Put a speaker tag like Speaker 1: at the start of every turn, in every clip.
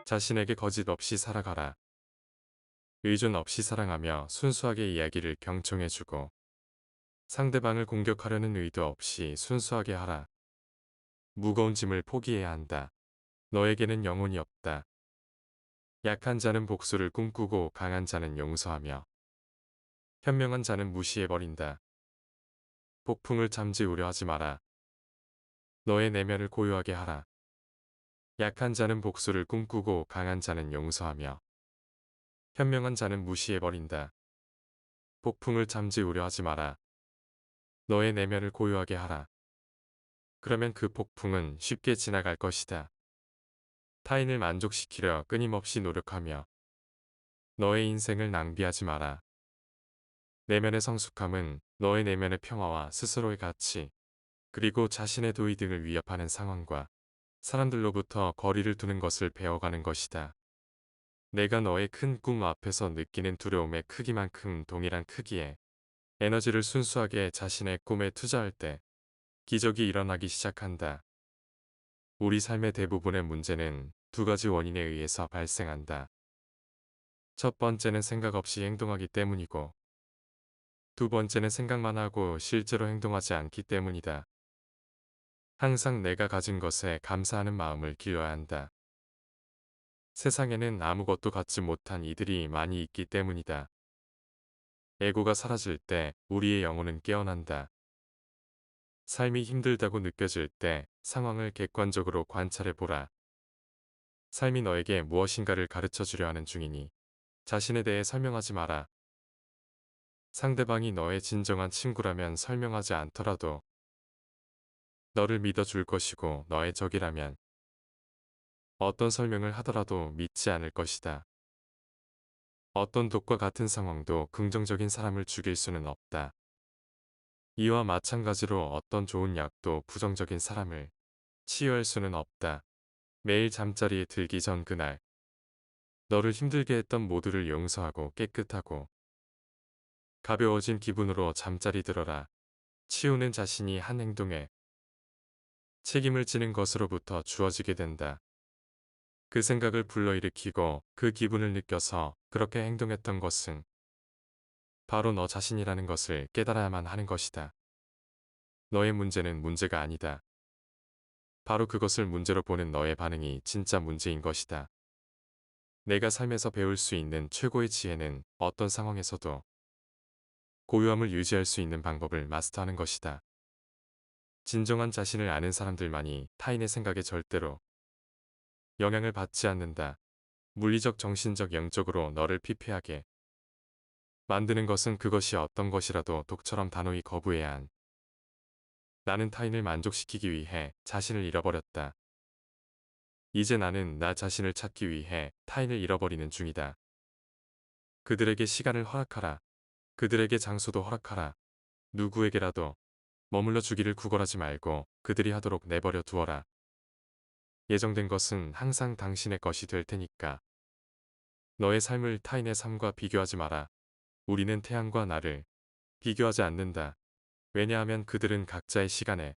Speaker 1: 자신에게 거짓 없이 살아가라. 의존 없이 사랑하며 순수하게 이야기를 경청해주고 상대방을 공격하려는 의도 없이 순수하게 하라. 무거운 짐을 포기해야 한다. 너에게는 영혼이 없다. 약한 자는 복수를 꿈꾸고 강한 자는 용서하며 현명한 자는 무시해버린다. 폭풍을 잠재우려 하지 마라. 너의 내면을 고요하게 하라. 약한 자는 복수를 꿈꾸고 강한 자는 용서하며 현명한 자는 무시해버린다. 폭풍을 잠재우려 하지 마라. 너의 내면을 고요하게 하라. 그러면 그 폭풍은 쉽게 지나갈 것이다. 타인을 만족시키려 끊임없이 노력하며 너의 인생을 낭비하지 마라. 내면의 성숙함은 너의 내면의 평화와 스스로의 가치, 그리고 자신의 도의 등을 위협하는 상황과 사람들로부터 거리를 두는 것을 배워가는 것이다. 내가 너의 큰 꿈 앞에서 느끼는 두려움의 크기만큼 동일한 크기의 에너지를 순수하게 자신의 꿈에 투자할 때 기적이 일어나기 시작한다. 우리 삶의 대부분의 문제는 두 가지 원인에 의해서 발생한다. 첫 번째는 생각 없이 행동하기 때문이고, 두 번째는 생각만 하고 실제로 행동하지 않기 때문이다. 항상 내가 가진 것에 감사하는 마음을 길러야 한다. 세상에는 아무것도 갖지 못한 이들이 많이 있기 때문이다. 에고가 사라질 때 우리의 영혼은 깨어난다. 삶이 힘들다고 느껴질 때 상황을 객관적으로 관찰해보라. 삶이 너에게 무엇인가를 가르쳐 주려 하는 중이니 자신에 대해 설명하지 마라. 상대방이 너의 진정한 친구라면 설명하지 않더라도 너를 믿어줄 것이고, 너의 적이라면 어떤 설명을 하더라도 믿지 않을 것이다. 어떤 독과 같은 상황도 긍정적인 사람을 죽일 수는 없다. 이와 마찬가지로 어떤 좋은 약도 부정적인 사람을 치유할 수는 없다. 매일 잠자리에 들기 전 그날 너를 힘들게 했던 모두를 용서하고 깨끗하고 가벼워진 기분으로 잠자리 들어라. 치유는 자신이 한 행동에 책임을 지는 것으로부터 주어지게 된다. 그 생각을 불러일으키고 그 기분을 느껴서 그렇게 행동했던 것은 바로 너 자신이라는 것을 깨달아야만 하는 것이다. 너의 문제는 문제가 아니다. 바로 그것을 문제로 보는 너의 반응이 진짜 문제인 것이다. 내가 삶에서 배울 수 있는 최고의 지혜는 어떤 상황에서도 고요함을 유지할 수 있는 방법을 마스터하는 것이다. 진정한 자신을 아는 사람들만이 타인의 생각에 절대로 영향을 받지 않는다. 물리적, 정신적, 영적으로 너를 피폐하게 만드는 것은 그것이 어떤 것이라도 독처럼 단호히 거부해야 한. 나는 타인을 만족시키기 위해 자신을 잃어버렸다. 이제 나는 나 자신을 찾기 위해 타인을 잃어버리는 중이다. 그들에게 시간을 허락하라. 그들에게 장소도 허락하라. 누구에게라도 머물러 주기를 구걸하지 말고 그들이 하도록 내버려 두어라. 예정된 것은 항상 당신의 것이 될 테니까. 너의 삶을 타인의 삶과 비교하지 마라. 우리는 태양과 나를 비교하지 않는다. 왜냐하면 그들은 각자의 시간에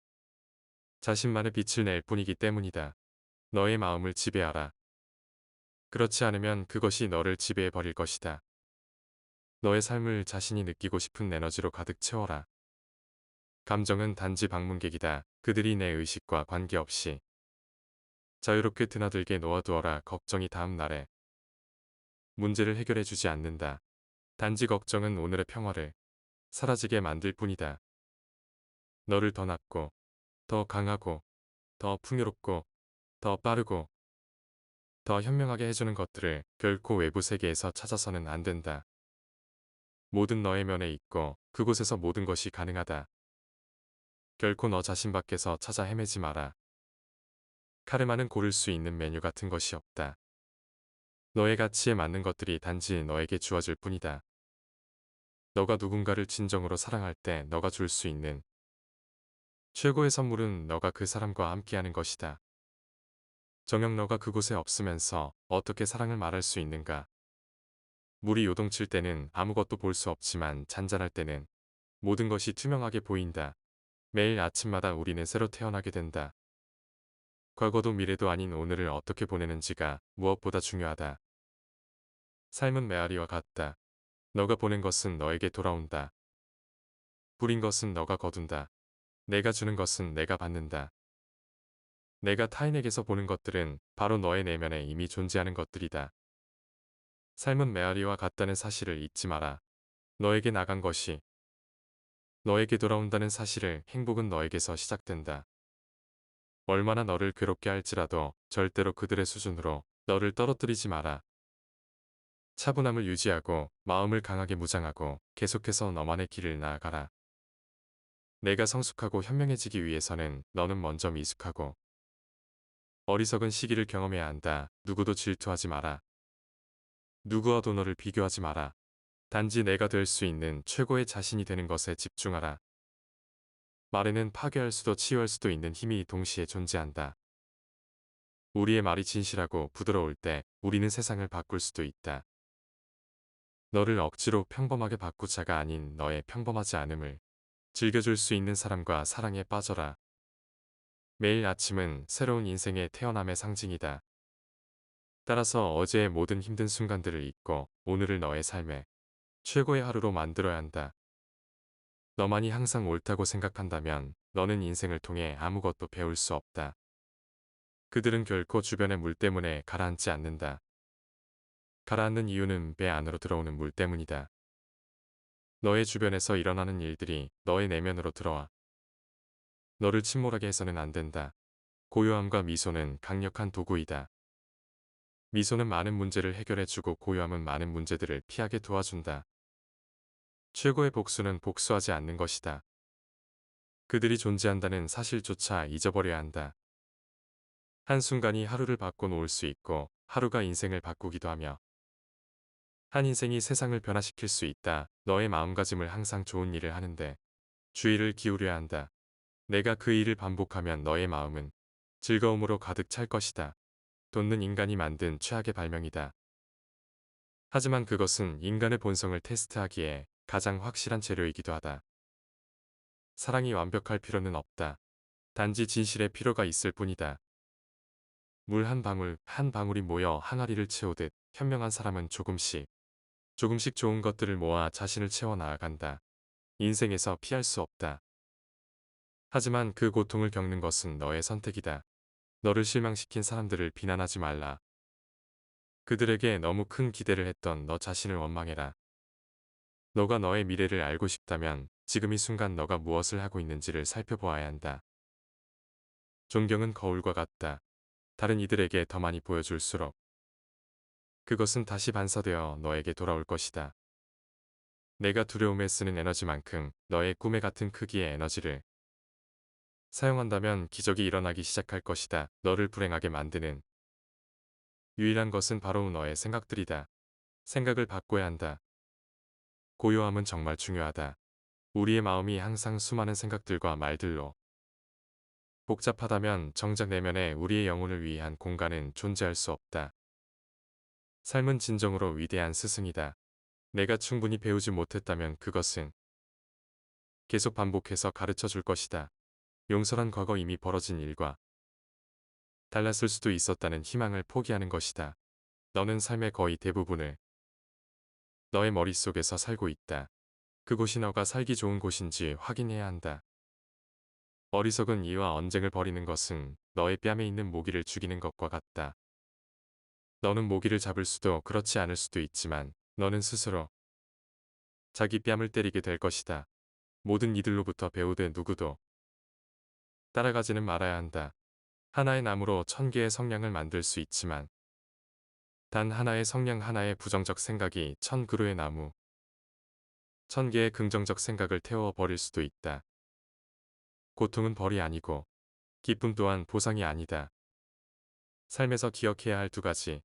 Speaker 1: 자신만의 빛을 낼 뿐이기 때문이다. 너의 마음을 지배하라. 그렇지 않으면 그것이 너를 지배해 버릴 것이다. 너의 삶을 자신이 느끼고 싶은 에너지로 가득 채워라. 감정은 단지 방문객이다. 그들이 내 의식과 관계없이 자유롭게 드나들게 놓아두어라. 걱정이 다음 날에 문제를 해결해 주지 않는다. 단지 걱정은 오늘의 평화를 사라지게 만들 뿐이다. 너를 더 낫고, 더 강하고, 더 풍요롭고, 더 빠르고, 더 현명하게 해주는 것들을 결코 외부 세계에서 찾아서는 안 된다. 모든 너의 면에 있고 그곳에서 모든 것이 가능하다. 결코 너 자신 밖에서 찾아 헤매지 마라. 카르마는 고를 수 있는 메뉴 같은 것이 없다. 너의 가치에 맞는 것들이 단지 너에게 주어질 뿐이다. 너가 누군가를 진정으로 사랑할 때 너가 줄 수 있는 최고의 선물은 너가 그 사람과 함께하는 것이다. 정녕 너가 그곳에 없으면서 어떻게 사랑을 말할 수 있는가? 물이 요동칠 때는 아무것도 볼 수 없지만 잔잔할 때는 모든 것이 투명하게 보인다. 매일 아침마다 우리는 새로 태어나게 된다. 과거도 미래도 아닌 오늘을 어떻게 보내는지가 무엇보다 중요하다. 삶은 메아리와 같다. 너가 보낸 것은 너에게 돌아온다. 부린 것은 너가 거둔다. 내가 주는 것은 내가 받는다. 내가 타인에게서 보는 것들은 바로 너의 내면에 이미 존재하는 것들이다. 삶은 메아리와 같다는 사실을 잊지 마라. 너에게 나간 것이 너에게 돌아온다는 사실을 행복은 너에게서 시작된다. 얼마나 너를 괴롭게 할지라도 절대로 그들의 수준으로 너를 떨어뜨리지 마라. 차분함을 유지하고 마음을 강하게 무장하고 계속해서 너만의 길을 나아가라. 내가 성숙하고 현명해지기 위해서는 너는 먼저 미숙하고 어리석은 시기를 경험해야 한다. 누구도 질투하지 마라. 누구와도 너를 비교하지 마라. 단지 내가 될 수 있는 최고의 자신이 되는 것에 집중하라. 말에는 파괴할 수도 치유할 수도 있는 힘이 동시에 존재한다. 우리의 말이 진실하고 부드러울 때 우리는 세상을 바꿀 수도 있다. 너를 억지로 평범하게 바꾸자가 아닌 너의 평범하지 않음을 즐겨줄 수 있는 사람과 사랑에 빠져라. 매일 아침은 새로운 인생의 태어남의 상징이다. 따라서 어제의 모든 힘든 순간들을 잊고 오늘을 너의 삶의 최고의 하루로 만들어야 한다. 너만이 항상 옳다고 생각한다면 너는 인생을 통해 아무것도 배울 수 없다. 그들은 결코 주변의 물 때문에 가라앉지 않는다. 가라앉는 이유는 배 안으로 들어오는 물 때문이다. 너의 주변에서 일어나는 일들이 너의 내면으로 들어와. 너를 침몰하게 해서는 안 된다. 고요함과 미소는 강력한 도구이다. 미소는 많은 문제를 해결해주고 고요함은 많은 문제들을 피하게 도와준다. 최고의 복수는 복수하지 않는 것이다. 그들이 존재한다는 사실조차 잊어버려야 한다. 한순간이 하루를 바꿔놓을 수 있고 하루가 인생을 바꾸기도 하며 한 인생이 세상을 변화시킬 수 있다. 너의 마음가짐을 항상 좋은 일을 하는데 주의를 기울여야 한다. 내가 그 일을 반복하면 너의 마음은 즐거움으로 가득 찰 것이다. 돈는 인간이 만든 최악의 발명이다. 하지만 그것은 인간의 본성을 테스트하기에 가장 확실한 재료이기도 하다. 사랑이 완벽할 필요는 없다. 단지 진실의 필요가 있을 뿐이다. 물 한 방울 한 방울이 모여 항아리를 채우듯 현명한 사람은 조금씩 좋은 것들을 모아 자신을 채워 나아간다. 인생에서 피할 수 없다. 하지만 그 고통을 겪는 것은 너의 선택이다. 너를 실망시킨 사람들을 비난하지 말라. 그들에게 너무 큰 기대를 했던 너 자신을 원망해라. 너가 너의 미래를 알고 싶다면 지금 이 순간 너가 무엇을 하고 있는지를 살펴보아야 한다. 존경은 거울과 같다. 다른 이들에게 더 많이 보여줄수록 그것은 다시 반사되어 너에게 돌아올 것이다. 내가 두려움에 쓰는 에너지만큼 너의 꿈에 같은 크기의 에너지를 사용한다면 기적이 일어나기 시작할 것이다. 너를 불행하게 만드는 유일한 것은 바로 너의 생각들이다. 생각을 바꿔야 한다. 고요함은 정말 중요하다. 우리의 마음이 항상 수많은 생각들과 말들로 복잡하다면 정작 내면에 우리의 영혼을 위한 공간은 존재할 수 없다. 삶은 진정으로 위대한 스승이다. 내가 충분히 배우지 못했다면 그것은 계속 반복해서 가르쳐 줄 것이다. 용서란 과거 이미 벌어진 일과 달랐을 수도 있었다는 희망을 포기하는 것이다. 너는 삶의 거의 대부분을 너의 머릿속에서 살고 있다. 그곳이 너가 살기 좋은 곳인지 확인해야 한다. 어리석은 이와 언쟁을 벌이는 것은 너의 뺨에 있는 모기를 죽이는 것과 같다. 너는 모기를 잡을 수도 그렇지 않을 수도 있지만 너는 스스로 자기 뺨을 때리게 될 것이다. 모든 이들로부터 배우되 누구도 따라가지는 말아야 한다. 하나의 나무로 1000개의 성냥을 만들 수 있지만 단 하나의 성냥 하나의 부정적 생각이 1000그루의 나무 1000개의 긍정적 생각을 태워 버릴 수도 있다. 고통은 벌이 아니고 기쁨 또한 보상이 아니다. 삶에서 기억해야 할 두 가지.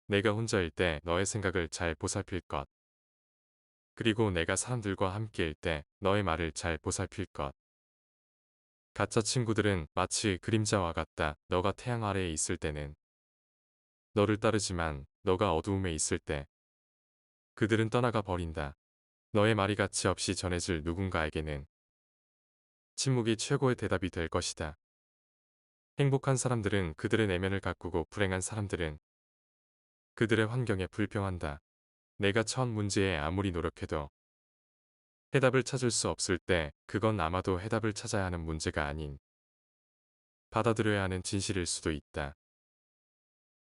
Speaker 1: 내가 혼자일 때 너의 생각을 잘 보살필 것. 그리고 내가 사람들과 함께일 때 너의 말을 잘 보살필 것. 가짜 친구들은 마치 그림자와 같다. 너가 태양 아래에 있을 때는 너를 따르지만 너가 어두움에 있을 때 그들은 떠나가 버린다. 너의 말이 가치 없이 전해질 누군가에게는 침묵이 최고의 대답이 될 것이다. 행복한 사람들은 그들의 내면을 가꾸고 불행한 사람들은 그들의 환경에 불평한다. 내가 처한 문제에 아무리 노력해도 해답을 찾을 수 없을 때 그건 아마도 해답을 찾아야 하는 문제가 아닌 받아들여야 하는 진실일 수도 있다.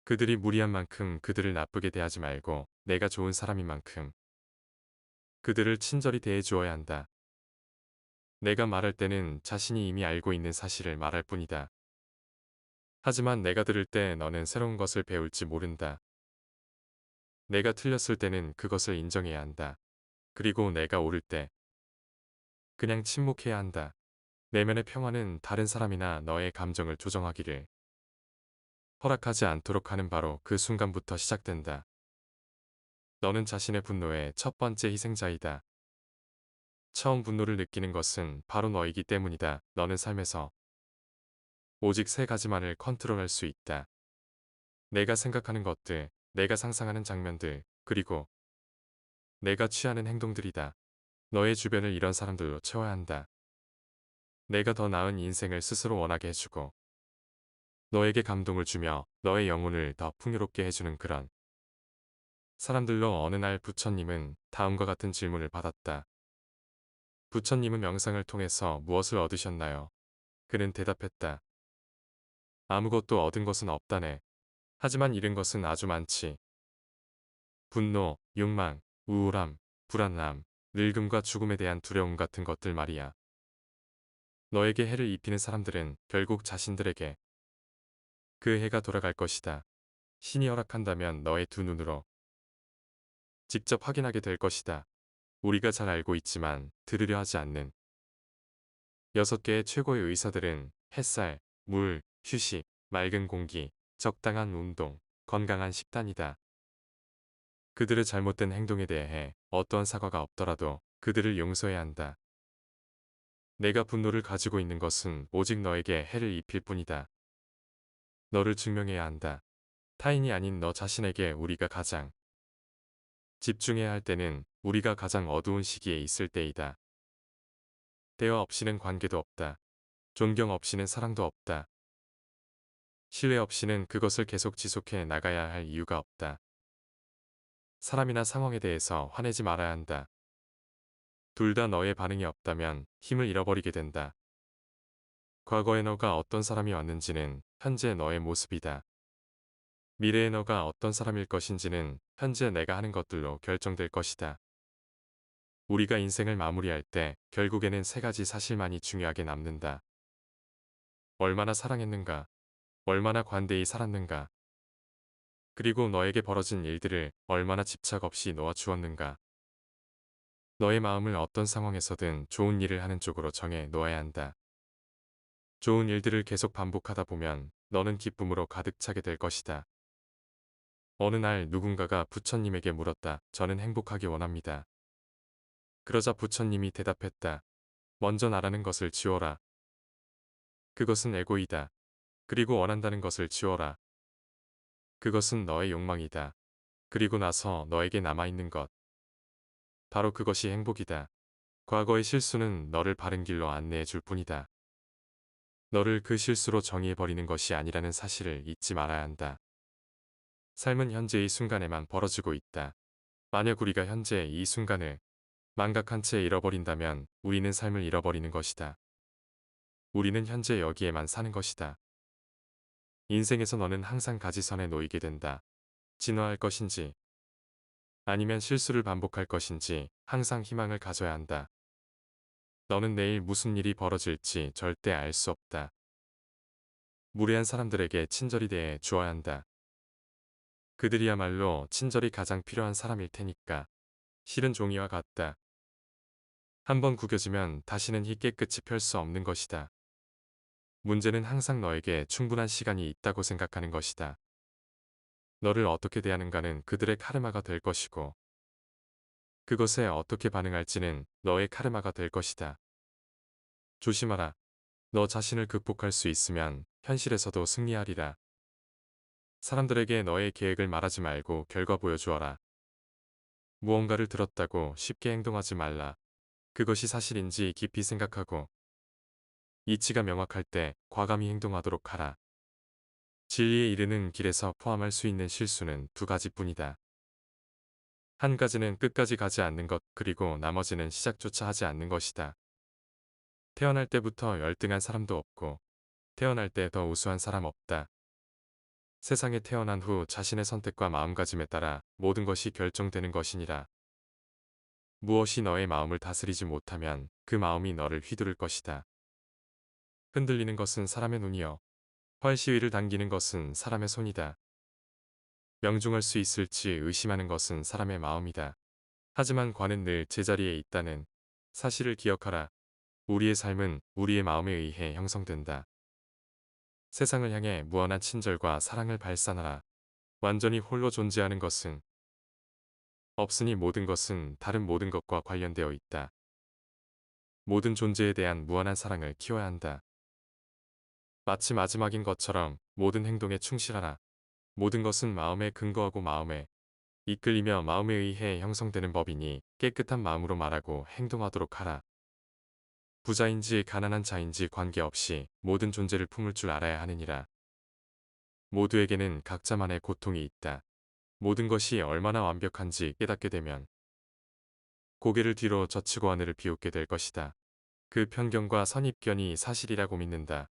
Speaker 1: 그들이 무리한 만큼 그들을 나쁘게 대하지 말고 내가 좋은 사람인 만큼 그들을 친절히 대해 주어야 한다. 내가 말할 때는 자신이 이미 알고 있는 사실을 말할 뿐이다. 하지만 내가 들을 때 너는 새로운 것을 배울지 모른다. 내가 틀렸을 때는 그것을 인정해야 한다. 그리고 내가 옳을 때 그냥 침묵해야 한다. 내면의 평화는 다른 사람이나 너의 감정을 조정하기를 허락하지 않도록 하는 바로 그 순간부터 시작된다. 너는 자신의 분노의 첫 번째 희생자이다. 처음 분노를 느끼는 것은 바로 너이기 때문이다. 너는 삶에서 오직 세 가지만을 컨트롤할 수 있다. 내가 생각하는 것들, 내가 상상하는 장면들, 그리고 내가 취하는 행동들이다. 너의 주변을 이런 사람들로 채워야 한다. 내가 더 나은 인생을 스스로 원하게 해주고 너에게 감동을 주며 너의 영혼을 더 풍요롭게 해주는 그런 사람들로. 어느 날 부처님은 다음과 같은 질문을 받았다. 부처님은 명상을 통해서 무엇을 얻으셨나요? 그는 대답했다. 아무것도 얻은 것은 없다네. 하지만 잃은 것은 아주 많지. 분노, 욕망, 우울함, 불안함, 늙음과 죽음에 대한 두려움 같은 것들 말이야. 너에게 해를 입히는 사람들은 결국 자신들에게 그 해가 돌아갈 것이다. 신이 허락한다면 너의 두 눈으로 직접 확인하게 될 것이다. 우리가 잘 알고 있지만 들으려 하지 않는 6개의 최고의 의사들은 햇살, 물, 휴식, 맑은 공기, 적당한 운동, 건강한 식단이다. 그들의 잘못된 행동에 대해 어떠한 사과가 없더라도 그들을 용서해야 한다. 내가 분노를 가지고 있는 것은 오직 너에게 해를 입힐 뿐이다. 너를 증명해야 한다. 타인이 아닌 너 자신에게. 우리가 가장 집중해야 할 때는 우리가 가장 어두운 시기에 있을 때이다. 대화 없이는 관계도 없다. 존경 없이는 사랑도 없다. 신뢰 없이는 그것을 계속 지속해 나가야 할 이유가 없다. 사람이나 상황에 대해서 화내지 말아야 한다. 둘 다 너의 반응이 없다면 힘을 잃어버리게 된다. 과거의 너가 어떤 사람이 왔는지는 현재 너의 모습이다. 미래의 너가 어떤 사람일 것인지는 현재 내가 하는 것들로 결정될 것이다. 우리가 인생을 마무리할 때 결국에는 세 가지 사실만이 중요하게 남는다. 얼마나 사랑했는가, 얼마나 관대히 살았는가, 그리고 너에게 벌어진 일들을 얼마나 집착 없이 놓아주었는가. 너의 마음을 어떤 상황에서든 좋은 일을 하는 쪽으로 정해 놓아야 한다. 좋은 일들을 계속 반복하다 보면 너는 기쁨으로 가득 차게 될 것이다. 어느 날 누군가가 부처님에게 물었다. 저는 행복하기 원합니다. 그러자 부처님이 대답했다. 먼저 나라는 것을 지워라. 그것은 에고이다. 그리고 원한다는 것을 지워라. 그것은 너의 욕망이다. 그리고 나서 너에게 남아있는 것. 바로 그것이 행복이다. 과거의 실수는 너를 바른 길로 안내해 줄 뿐이다. 너를 그 실수로 정의해버리는 것이 아니라는 사실을 잊지 말아야 한다. 삶은 현재 이 순간에만 벌어지고 있다. 만약 우리가 현재 이 순간을 망각한 채 잃어버린다면 우리는 삶을 잃어버리는 것이다. 우리는 현재 여기에만 사는 것이다. 인생에서 너는 항상 가지선에 놓이게 된다. 진화할 것인지 아니면 실수를 반복할 것인지 항상 희망을 가져야 한다. 너는 내일 무슨 일이 벌어질지 절대 알 수 없다. 무례한 사람들에게 친절히 대해 주어야 한다. 그들이야말로 친절이 가장 필요한 사람일 테니까. 실은 종이와 같다. 한번 구겨지면 다시는 희 깨끗이 펼 수 없는 것이다. 문제는 항상 너에게 충분한 시간이 있다고 생각하는 것이다. 너를 어떻게 대하는가는 그들의 카르마가 될 것이고 그것에 어떻게 반응할지는 너의 카르마가 될 것이다. 조심하라. 너 자신을 극복할 수 있으면 현실에서도 승리하리라. 사람들에게 너의 계획을 말하지 말고 결과 보여주어라. 무언가를 들었다고 쉽게 행동하지 말라. 그것이 사실인지 깊이 생각하고 이치가 명확할 때 과감히 행동하도록 하라. 진리에 이르는 길에서 포함할 수 있는 실수는 두 가지뿐이다. 한 가지는 끝까지 가지 않는 것, 그리고 나머지는 시작조차 하지 않는 것이다. 태어날 때부터 열등한 사람도 없고 태어날 때 더 우수한 사람 없다. 세상에 태어난 후 자신의 선택과 마음가짐에 따라 모든 것이 결정되는 것이니라. 무엇이 너의 마음을 다스리지 못하면 그 마음이 너를 휘두를 것이다. 흔들리는 것은 사람의 눈이요. 활시위를 당기는 것은 사람의 손이다. 명중할 수 있을지 의심하는 것은 사람의 마음이다. 하지만 관은 늘 제자리에 있다는 사실을 기억하라. 우리의 삶은 우리의 마음에 의해 형성된다. 세상을 향해 무한한 친절과 사랑을 발산하라. 완전히 홀로 존재하는 것은 없으니 모든 것은 다른 모든 것과 관련되어 있다. 모든 존재에 대한 무한한 사랑을 키워야 한다. 마치 마지막인 것처럼 모든 행동에 충실하라. 모든 것은 마음에 근거하고 마음에 이끌리며 마음에 의해 형성되는 법이니 깨끗한 마음으로 말하고 행동하도록 하라. 부자인지 가난한 자인지 관계없이 모든 존재를 품을 줄 알아야 하느니라. 모두에게는 각자만의 고통이 있다. 모든 것이 얼마나 완벽한지 깨닫게 되면 고개를 뒤로 젖히고 하늘을 비웃게 될 것이다. 그 편견과 선입견이 사실이라고 믿는다.